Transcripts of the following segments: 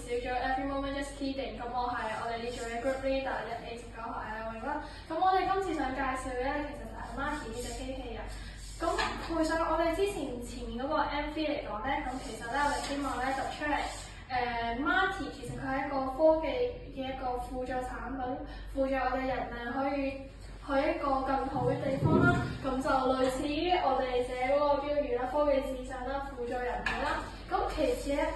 小組 Every Moment Just Kidding， 咁我係我哋呢組嘅 Group Leader 1A直9學阿永啦。咁我哋今次想介紹嘅咧，其實就係 Marty 呢隻機器人。咁配上我哋之前面嗰個 MV 嚟講咧，咁其實咧我哋希望咧就出嚟Marty 其實佢係一個科技嘅一個輔助產品，輔助我哋人類可以去一個更好嘅地方啦。咁就類似於我哋寫嗰個標語啦，科技至上啦，輔助人類啦。咁其次咧，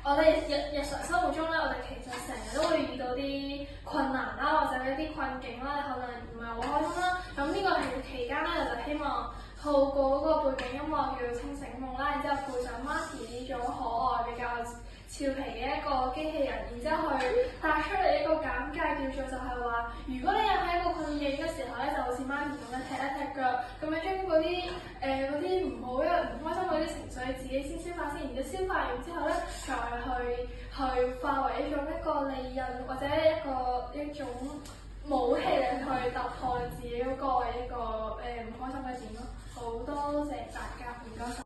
我哋日常生活中咧，我哋其實成日都會遇到啲困難啦，或者一啲困境啦，可能唔係好開心啦。咁呢個期間咧，就希望透過嗰個背景音樂叫做清醒夢啦，然之後配上 Marty 呢種可愛比較俏皮嘅一個機器人，然之後去帶出嚟一個簡介，叫做就係話，如果你有喺一個困境嘅時候咧，就好似 Marty 咁樣踢一踢腳，咁樣將嗰啲唔好嘅唔開心嗰啲情緒自己先消化先，然之後消化完之後咧，再去化為一種利刃或者一種武器嚟去突破自己嗰個唔開心嘅點咯。好多謝大家，唔該晒。